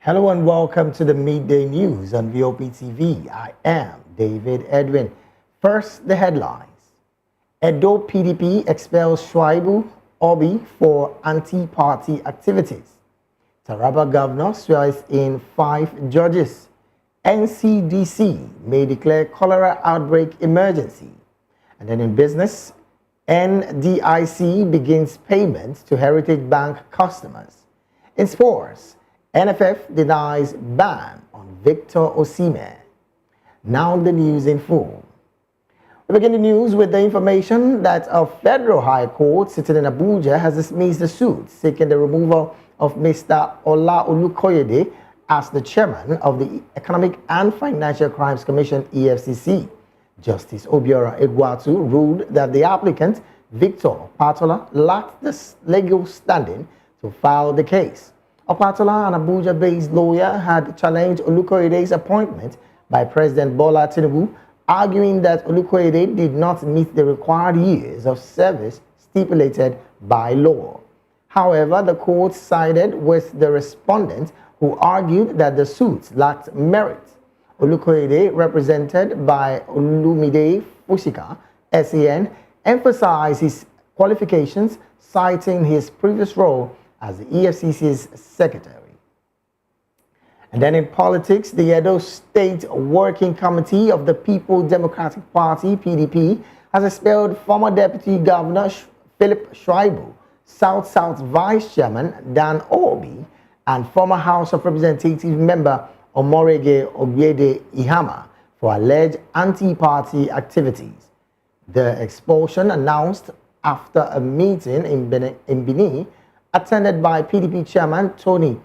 Hello and welcome to the Midday News on VOP TV. I am David Edwin. First, the headlines. Edo PDP expels Shuaibu Obi for anti-party activities. Taraba governor swears in 5 judges. NCDC may declare cholera outbreak emergency. And then in business, NDIC begins payments to Heritage Bank customers. In sports, NFF denies ban on Victor Osimhen. Now the news in full. We begin the news with the information that a federal high court sitting in Abuja has dismissed the suit seeking the removal of Mr. Ola Olukoyede as the chairman of the Economic and Financial Crimes Commission (EFCC). Justice Obiora Egwatu ruled that the applicant, Victor Opatola, lacked the legal standing to file the case. Opatola, an Abuja-based lawyer, had challenged Olukoyede's appointment by President Bola Tinubu, arguing that Olukoyede did not meet the required years of service stipulated by law. However, the court sided with the respondent, who argued that the suit lacked merit. Olukoyede, represented by Olumide Fusika, SAN, emphasized his qualifications, citing his previous role as the EFCC's secretary. And then in politics, the Edo State Working Committee of the People's Democratic Party, PDP, has expelled former Deputy Governor Philip Shuaibu, South-South Vice Chairman Dan Obi, and former House of Representatives member Omorege Ogbede Ihama for alleged anti-party activities. The expulsion, announced after a meeting in Benin, attended by PDP Chairman Tony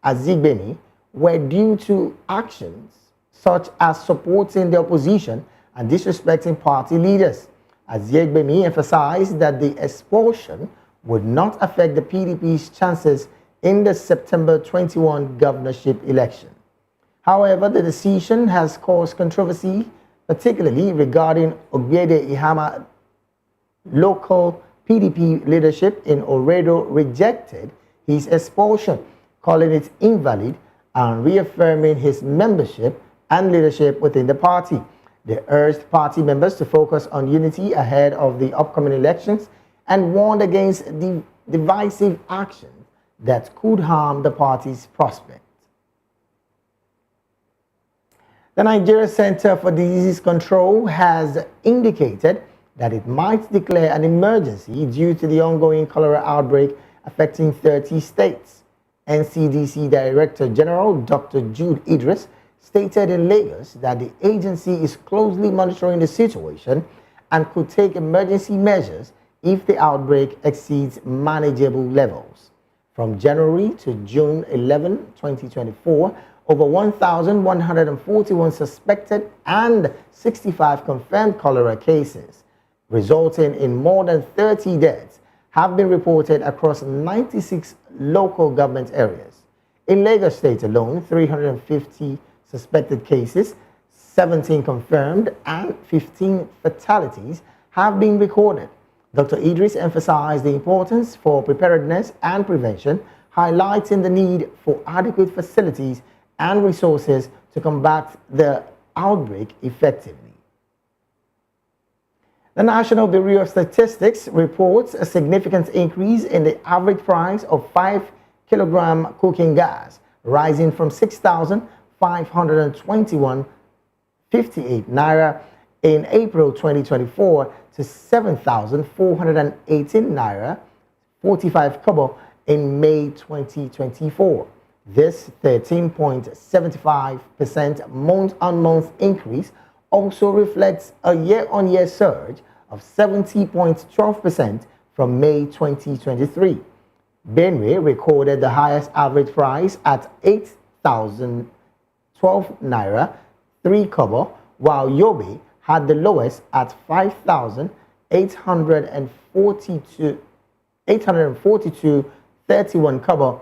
Azigbeni, were due to actions such as supporting the opposition and disrespecting party leaders. Azigbeni emphasized that the expulsion would not affect the PDP's chances in the September 21 governorship election. However, the decision has caused controversy, particularly regarding Ogbede Ihama. Local PDP leadership in Oredo rejected his expulsion, calling it invalid and reaffirming his membership and leadership within the party. They urged party members to focus on unity ahead of the upcoming elections and warned against divisive actions that could harm the party's prospects. The Nigeria Center for Disease Control has indicated that it might declare an emergency due to the ongoing cholera outbreak affecting 30 states. NCDC Director General Dr. Jude Idris stated in Lagos that the agency is closely monitoring the situation and could take emergency measures if the outbreak exceeds manageable levels. From January to June 11, 2024, over 1,141 suspected and 65 confirmed cholera cases, resulting in more than 30 deaths, have been reported across 96 local government areas. In Lagos State alone, 350 suspected cases, 17 confirmed, and 15 fatalities have been recorded. Dr. Idris emphasized the importance for preparedness and prevention, highlighting the need for adequate facilities and resources to combat the outbreak effectively. The National Bureau of Statistics reports a significant increase in the average price of 5-kilogram cooking gas, rising from 6,521.58 naira in April 2024 to 7,418 naira 45 kobo in May 2024. This 13.75% month-on-month increase also reflects a year-on-year surge of 70.12% from May 2023. Benue recorded the highest average price at 8,012 naira 3 kobo, while Yobe had the lowest at 5,842.31 kobo.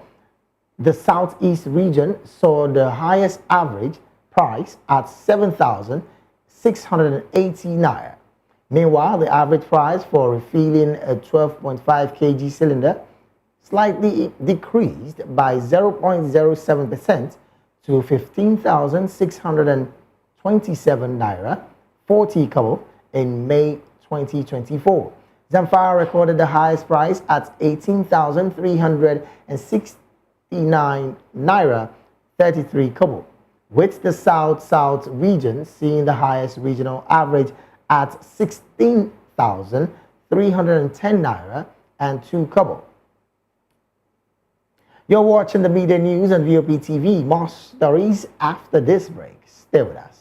The Southeast region saw the highest average price at 7,680 naira. Meanwhile, the average price for refilling a 12.5 kg cylinder slightly decreased by 0.07% to 15,627 naira 40 kobo in May 2024. Zamfara recorded the highest price at 18,369 naira 33 kobo, with the South-South region seeing the highest regional average at 16,310 naira and 2 kobo. You're watching the media news on VOP TV. More stories after this break. Stay with us.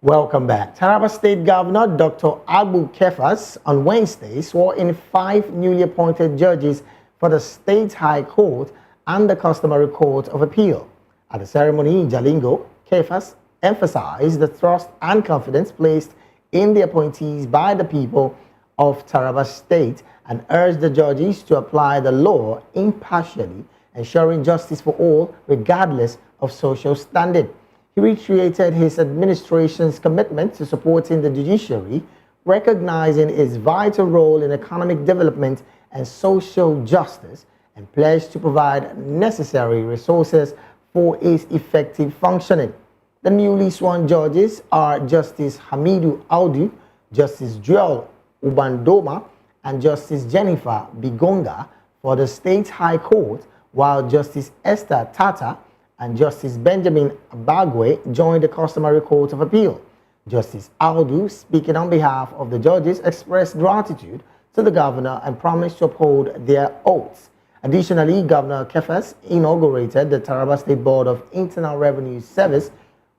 Welcome back. Taraba State Governor Dr. Abu Kefas on Wednesday swore in 5 newly appointed judges for the State High Court and the Customary Court of Appeal. At the ceremony in Jalingo, Kefas emphasized the trust and confidence placed in the appointees by the people of Taraba State and urged the judges to apply the law impartially, ensuring justice for all regardless of social standing. He reiterated his administration's commitment to supporting the judiciary, recognizing its vital role in economic development and social justice, and pledged to provide necessary resources for its effective functioning. The newly sworn judges are Justice Hamidu Audu, Justice Joel Ubandoma, and Justice Jennifer Bigonga for the State High Court, while Justice Esther Tata and Justice Benjamin Abagwe joined the Customary Court of Appeal. Justice Audu, speaking on behalf of the judges, expressed gratitude to the governor and promised to uphold their oaths. Additionally, Governor Kefas inaugurated the Taraba State Board of Internal Revenue Service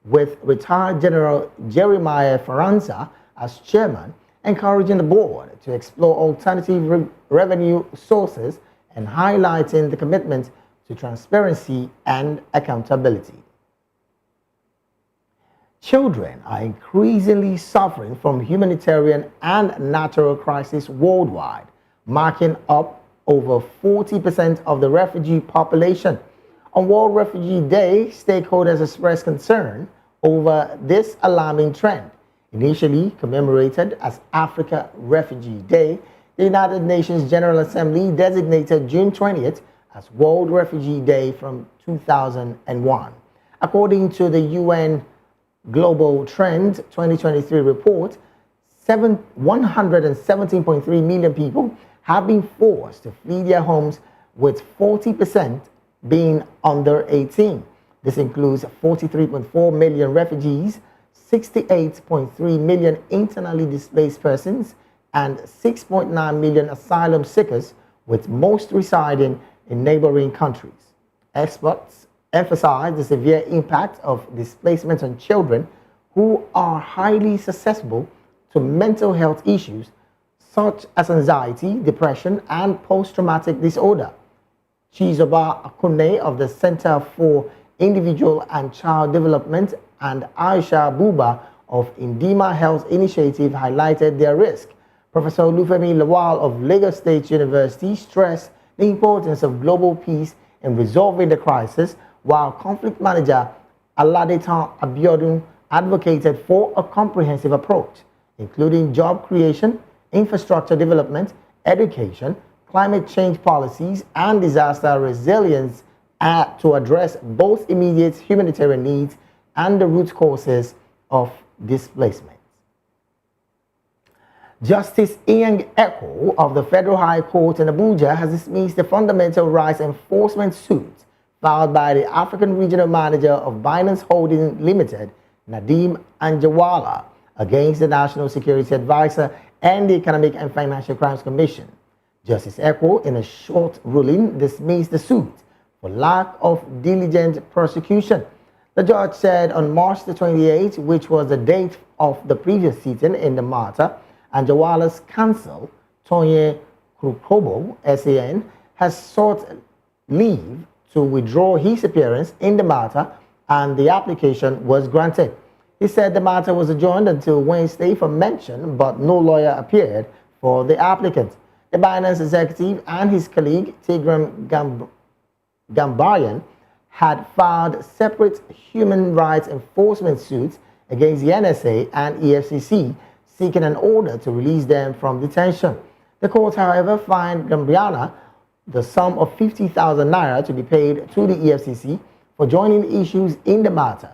with retired General Jeremiah Faranza as chairman, encouraging the board to explore alternative revenue sources and highlighting the commitment to transparency and accountability. Children are increasingly suffering from humanitarian and natural crisis worldwide, marking up over 40% of the refugee population. On World Refugee Day, stakeholders expressed concern over this alarming trend. Initially commemorated as Africa Refugee Day, the United Nations General Assembly designated June 20th as World Refugee Day from 2001. According to the UN Global Trend 2023 report, 117.3 million people have been forced to flee their homes, with 40% being under 18. This includes 43.4 million refugees, 68.3 million internally displaced persons, and 6.9 million asylum seekers, with most residing in neighboring countries. Experts emphasize the severe impact of displacement on children, who are highly susceptible to mental health issues such as anxiety, depression, and post-traumatic disorder. Chizoba Akune of the Center for Individual and Child Development and Aisha Buba of Indima Health Initiative highlighted their risk. Professor Olufemi Lawal of Lagos State University stressed the importance of global peace in resolving the crisis, while conflict manager Aladetan Abiodun advocated for a comprehensive approach, including job creation, infrastructure development, education, climate change policies, and disaster resilience to address both immediate humanitarian needs and the root causes of displacement. Justice Ian Eko of the Federal High Court in Abuja has dismissed the fundamental rights enforcement suit filed by the African Regional Manager of Binance Holding Limited, Nadeem Anjarwalla against the National Security Advisor and the Economic and Financial Crimes Commission. Justice Ekwo, in a short ruling, dismissed the suit for lack of diligent prosecution. The judge said on March the 28th, which was the date of the previous sitting in the matter, Anjarwalla's counsel, Tonye Krukobo, SAN, has sought leave to withdraw his appearance in the matter, and the application was granted. He said the matter was adjourned until Wednesday for mention, but no lawyer appeared for the applicant. The Binance executive and his colleague, Tigran Gambaryan, had filed separate human rights enforcement suits against the NSA and EFCC, seeking an order to release them from detention. The court, however, fined Gambaryan the sum of 50,000 naira to be paid to the EFCC for joining issues in the matter.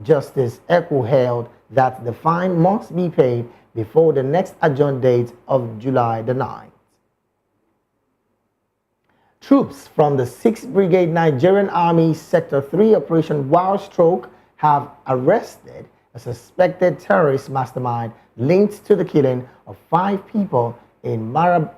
Justice Ekwo held that the fine must be paid before the next adjourned date of July the 9th. Troops from the 6th Brigade Nigerian Army Sector 3 Operation Wild Stroke have arrested a suspected terrorist mastermind linked to the killing of 5 people in Maraban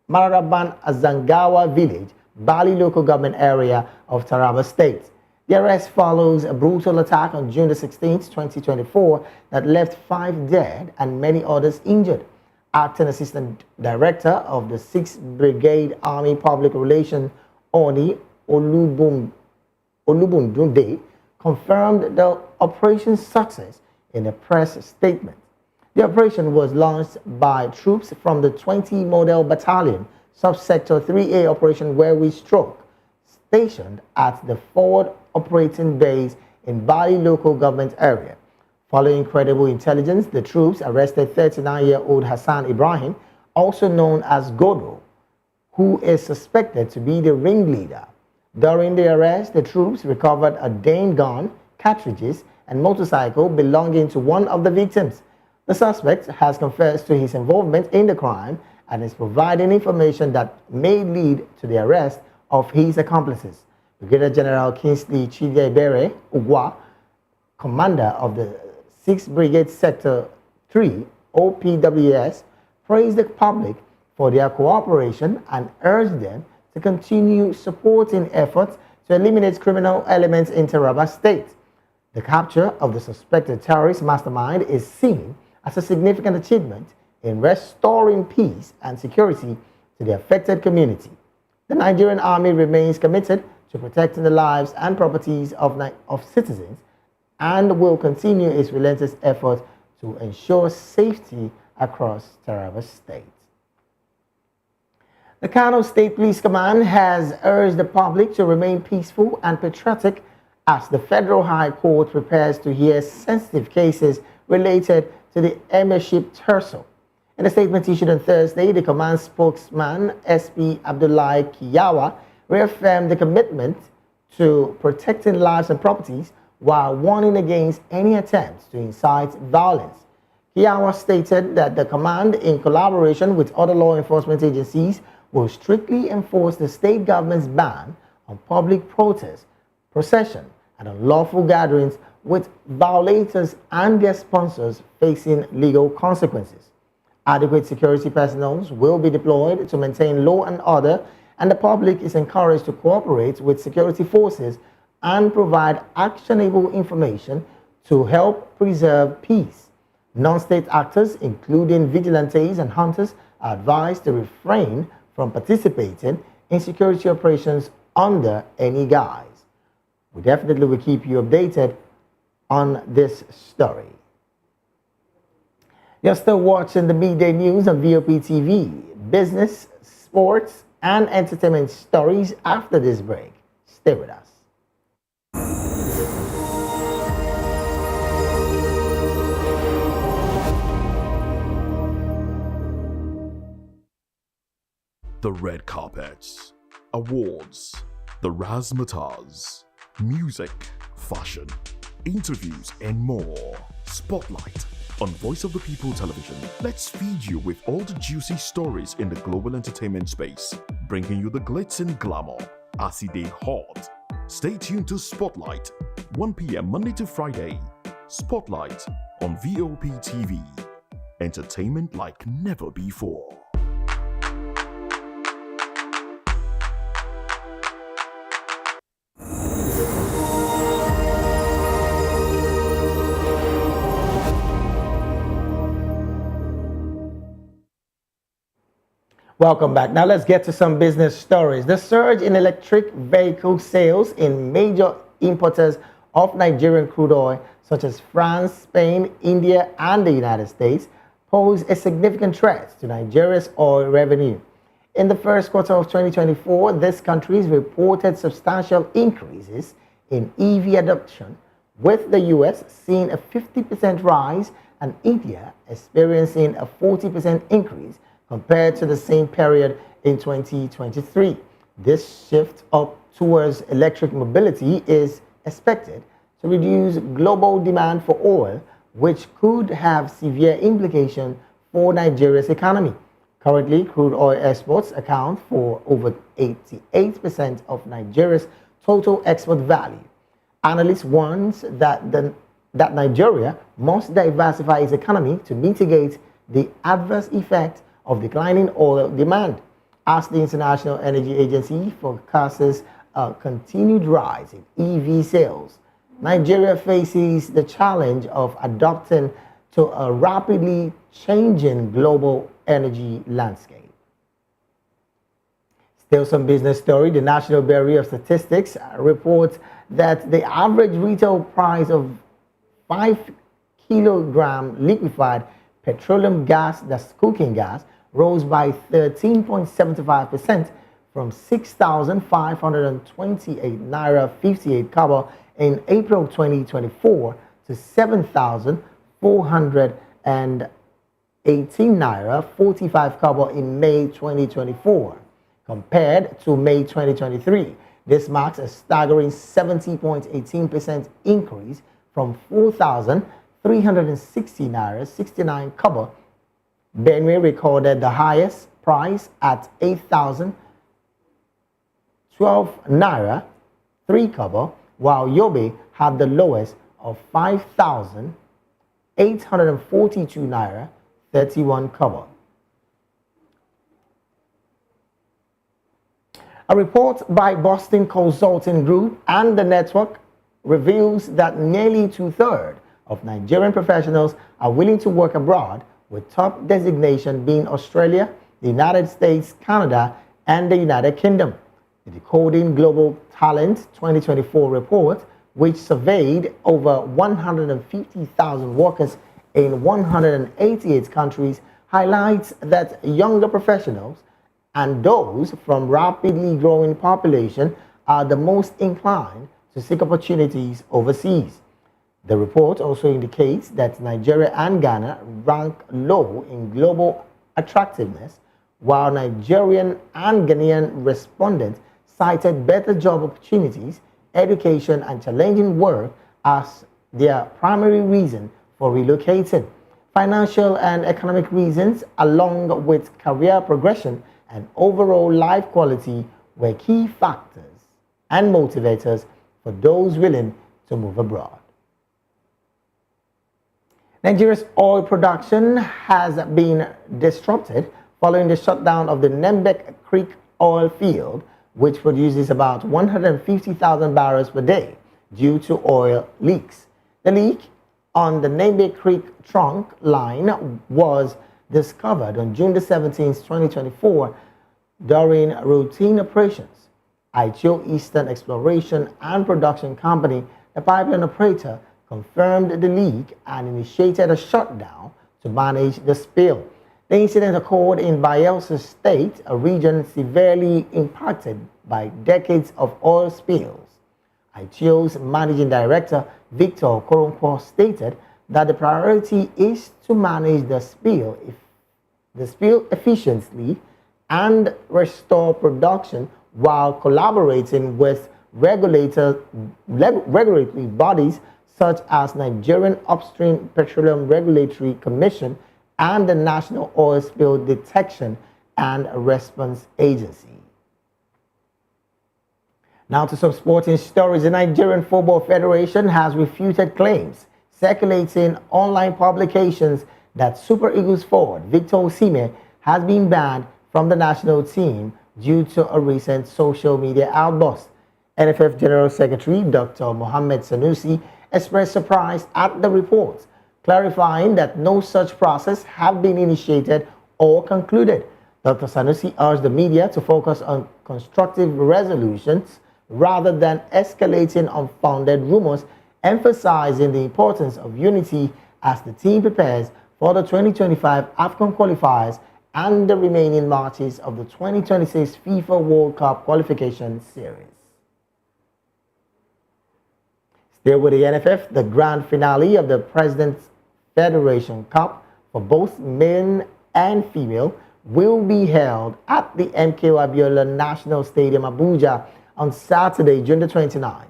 Azangawa village, Bali local government area of Taraba State. The arrest follows a brutal attack on June the 16th, 2024 that left 5 dead and many others injured. Acting Assistant Director of the 6th Brigade Army Public Relations, Oni Olubundunde, confirmed the operation's success in a press statement. The operation was launched by troops from the 20 Model Battalion, Subsector 3A Operation Where We Stroke, stationed at the Forward Operating Base in Bali local government area. Following credible intelligence, the troops arrested 39-year-old Hassan Ibrahim, also known as Godo, who is suspected to be the ringleader. During the arrest, the troops recovered a Dane gun, cartridges, and motorcycle belonging to one of the victims. The suspect has confessed to his involvement in the crime and is providing information that may lead to the arrest of his accomplices. Brigadier General Kingsley Chidiebere Ugwa, commander of the 6th Brigade Sector 3 OPWS, praised the public for their cooperation and urged them to continue supporting efforts to eliminate criminal elements in Taraba State. The capture of the suspected terrorist mastermind is seen as a significant achievement in restoring peace and security to the affected community. The Nigerian Army remains committed to protecting the lives and properties of citizens and will continue its relentless effort to ensure safety across Taraba State. The Kano State Police Command has urged the public to remain peaceful and patriotic as the Federal High Court prepares to hear sensitive cases related to the Emirship tussle. In a statement issued on Thursday, the command spokesman, SP Abdullahi Kiyawa, reaffirmed the commitment to protecting lives and properties while warning against any attempts to incite violence. Kiyawa stated that the command, in collaboration with other law enforcement agencies, will strictly enforce the state government's ban on public protests, procession, and unlawful gatherings, with violators and their sponsors facing legal consequences. Adequate security personnel will be deployed to maintain law and order, and the public is encouraged to cooperate with security forces and provide actionable information to help preserve peace. Non-state actors, including vigilantes and hunters, are advised to refrain from participating in security operations under any guise. We definitely will keep you updated on this story. You're still watching the midday news on VOP TV. Business, sports, and entertainment stories after this break. Stay with us. The red carpets, awards, the razzmatazz, music, fashion, interviews, and more. Spotlight on Voice of the People Television. Let's feed you with all the juicy stories in the global entertainment space, bringing you the glitz and glamour as it is hot. Stay tuned to Spotlight, 1 p.m. Monday to Friday Spotlight on VOP TV. Entertainment like never before. Welcome back. Now let's get to some business stories. The surge in electric vehicle sales in major importers of Nigerian crude oil, such as France, Spain, India, and the United States, pose a significant threat to Nigeria's oil revenue. In the first quarter of 2024, these countries reported substantial increases in EV adoption, with the US seeing a 50% rise and India experiencing a 40% increase compared to the same period in 2023. This shift up towards electric mobility is expected to reduce global demand for oil, which could have severe implications for Nigeria's economy. Currently, crude oil exports account for over 88% of Nigeria's total export value. Analysts warn that Nigeria must diversify its economy to mitigate the adverse effect of declining oil demand, as the International Energy Agency forecasts a continued rise in EV sales. Nigeria faces the challenge of adapting to a rapidly changing global energy landscape. Still some business story. The National Bureau of Statistics reports that the average retail price of 5 kilogram liquefied petroleum gas, that's cooking gas, rose by 13.75% from 6,528 naira 58 kobo in April 2024 to 7,418 naira 45 kobo in May 2024. Compared to May 2023, this marks a staggering 70.18% increase from 4,360 naira 69 kobo. Benue recorded the highest price at 8,012 naira 3 kobo, while Yobe had the lowest of 5,842 naira 31 kobo. A report by Boston Consulting Group and the network reveals that nearly two-thirds of Nigerian professionals are willing to work abroad, with top designation being Australia, the United States, Canada, and the United Kingdom. The Decoding Global Talent 2024 report, which surveyed over 150,000 workers in 188 countries, highlights that younger professionals and those from rapidly growing population are the most inclined to seek opportunities overseas. The report also indicates that Nigeria and Ghana rank low in global attractiveness, while Nigerian and Ghanaian respondents cited better job opportunities, education, and challenging work as their primary reason for relocating. Financial and economic reasons, along with career progression and overall life quality, were key factors and motivators for those willing to move abroad. Nigeria's oil production has been disrupted following the shutdown of the Nembec Creek oil field, which produces about 150,000 barrels per day due to oil leaks. The leak on the Nembec Creek trunk line was discovered on June 17, 2024 during routine operations. Aichio Eastern Exploration and Production Company, the pipeline operator, confirmed the leak and initiated a shutdown to manage the spill. The incident occurred in Bayelsa State, a region severely impacted by decades of oil spills. Aichio's managing director, Victor Okoronkwo, stated that the priority is to manage the spill efficiently and restore production while collaborating with regulatory bodies such as Nigerian Upstream Petroleum Regulatory Commission and the National Oil Spill Detection and Response Agency. Now to some sporting stories. The Nigerian Football Federation has refuted claims circulating online publications that Super Eagles forward Victor Osimhen has been banned from the national team due to a recent social media outburst. NFF General Secretary Dr. Mohamed Sanusi expressed surprise at the reports, clarifying that no such process have been initiated or concluded. Dr. Sanusi urged the media to focus on constructive resolutions rather than escalating unfounded rumors, emphasizing the importance of unity as the team prepares for the 2025 AFCON qualifiers and the remaining matches of the 2026 FIFA World Cup qualification series. Still with the NFF, the grand finale of the President's Federation Cup for both men and female will be held at the MKO Abiola National Stadium, Abuja, on Saturday, June the 29th.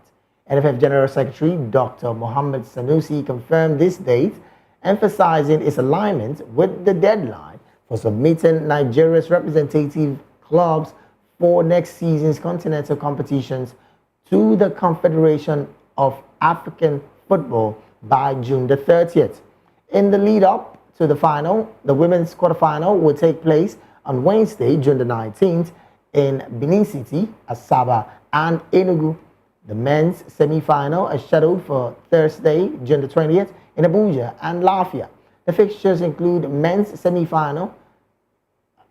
NFF General Secretary Dr. Mohamed Sanusi confirmed this date, emphasizing its alignment with the deadline for submitting Nigeria's representative clubs for next season's continental competitions to the Confederation of African Football by June the 30th. In the lead up to the final, the women's quarterfinal will take place on Wednesday, June the 19th in Benin City, Asaba, and Enugu. The men's semi-final is scheduled for Thursday, June the 20th in Abuja and Lafia. The fixtures include men's semi-final,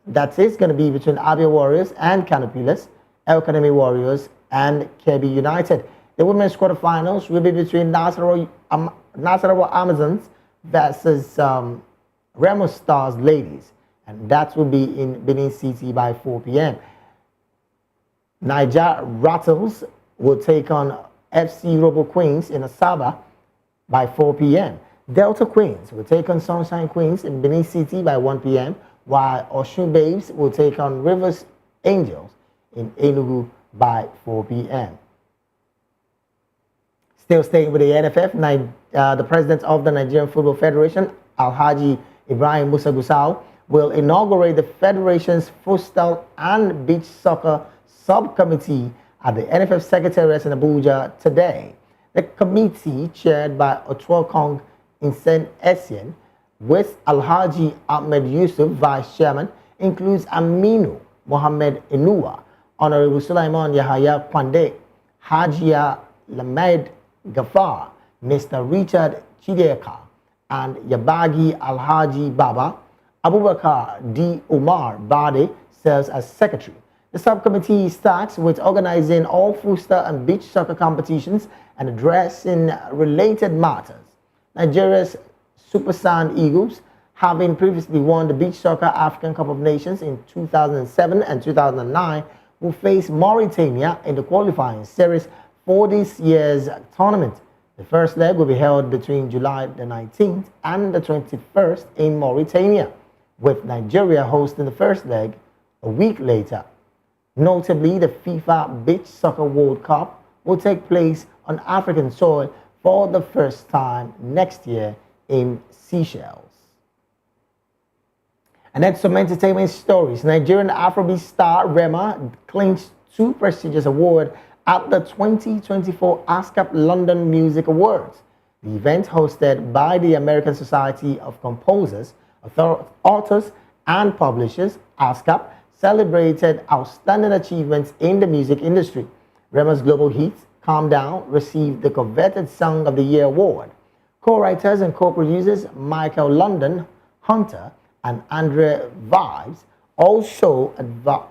that is going to be between Abia Warriors and Canopilas, El Academy Warriors and Kebbi United. The women's quarterfinals will be between Nasarawa Amazons versus Remo Stars Ladies, and that will be in Benin City by 4 p.m. Niger Rattles will take on FC Robo Queens in Asaba by 4 p.m. Delta Queens will take on Sunshine Queens in Benin City by 1 p.m., while Osun Babes will take on Rivers Angels in Enugu by 4 p.m. Still staying with the NFF, the president of the Nigerian Football Federation, Alhaji Ibrahim Musa Gusau, will inaugurate the federation's Futsal and Beach Soccer Subcommittee at the NFF Secretariat in Abuja today. The committee, chaired by Otuokong Insen Essien, with Alhaji Ahmed Yusuf, vice chairman, includes Aminu Mohammed Inua, Honorable Sulaiman Yahaya Kwande, Hajia Lamed Gafar, Mr. Richard Chideka, and Yabagi Alhaji Baba. Abubakar D. Umar Bade serves as secretary. The subcommittee starts with organizing all futsal and beach soccer competitions and addressing related matters. Nigeria's Super Sand Eagles, having previously won the Beach Soccer African Cup of Nations in 2007 and 2009, will face Mauritania in the qualifying series for this year's tournament. The first leg will be held between July the 19th and the 21st in Mauritania, with Nigeria hosting the first leg a week later. Notably, the FIFA Beach Soccer World Cup will take place on African soil for the first time next year in Seychelles. And then some entertainment stories. Nigerian Afrobeat star Rema clinched 2 prestigious awards at the 2024 ASCAP London Music Awards. The event, hosted by the American Society of Composers, Authors and Publishers, ASCAP, celebrated outstanding achievements in the music industry. Rema's global hit, Calm Down, received the coveted Song of the Year award. Co-writers and co-producers Michael London, Hunter, and Andre Vives also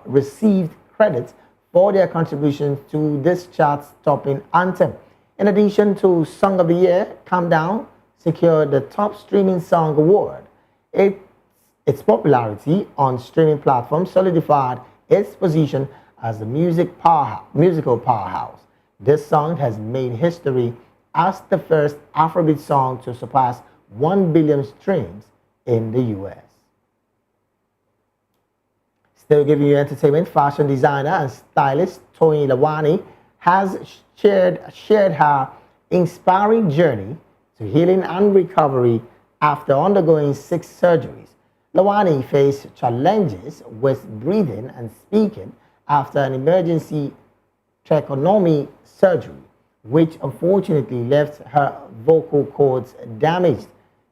received credit for their contributions to this chart-topping anthem. In addition to Song of the Year, Calm Down secured the Top Streaming Song award. Its popularity on streaming platforms solidified its position as a musical powerhouse. This song has made history as the first Afrobeat song to surpass 1 billion streams in the US. Still giving you entertainment, fashion designer and stylist Toyin Lawani has shared her inspiring journey to healing and recovery after undergoing 6 surgeries. Lawani faced challenges with breathing and speaking after an emergency tracheotomy surgery. which unfortunately left her vocal cords damaged.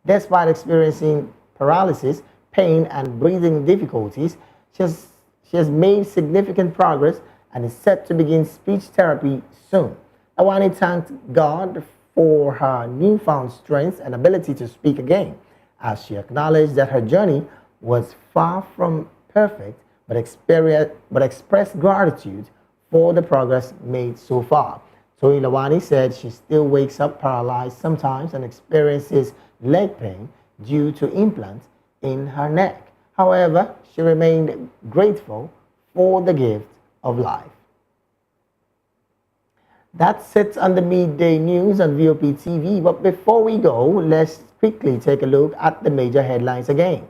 Despite experiencing paralysis, pain, and breathing difficulties, she has, she has made significant progress and is set to begin speech therapy soon. Awani thanked God for her newfound strength and ability to speak again, as she acknowledged that her journey was far from perfect, but expressed gratitude for the progress made so far. Tony Lawani said she still wakes up paralyzed sometimes and experiences leg pain due to implants in her neck. However, she remained grateful for the gift of life. That's it on the midday news on VOP TV. But before we go, let's quickly take a look at the major headlines again.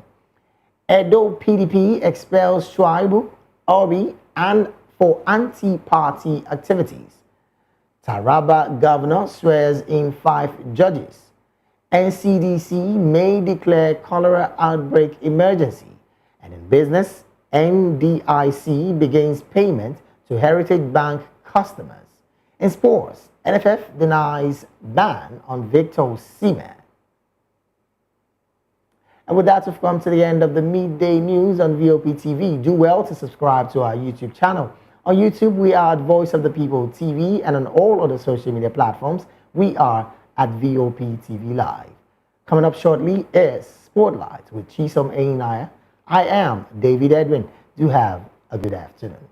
Edo PDP expels Shuaibu Obi and for anti-party activities. Taraba governor swears in 5 judges. NCDC may declare cholera outbreak emergency. And in business, NDIC begins payment to Heritage Bank customers. In sports, NFF denies ban on Victor Osimhen. And with that, we've come to the end of the midday news on VOP TV. Do well to subscribe to our YouTube channel. On YouTube, we are at Voice of the People TV, and on all other social media platforms, we are at VOP TV Live. Coming up shortly is Spotlight with Chisom Ainaya. I am David Edwin. Do have a good afternoon.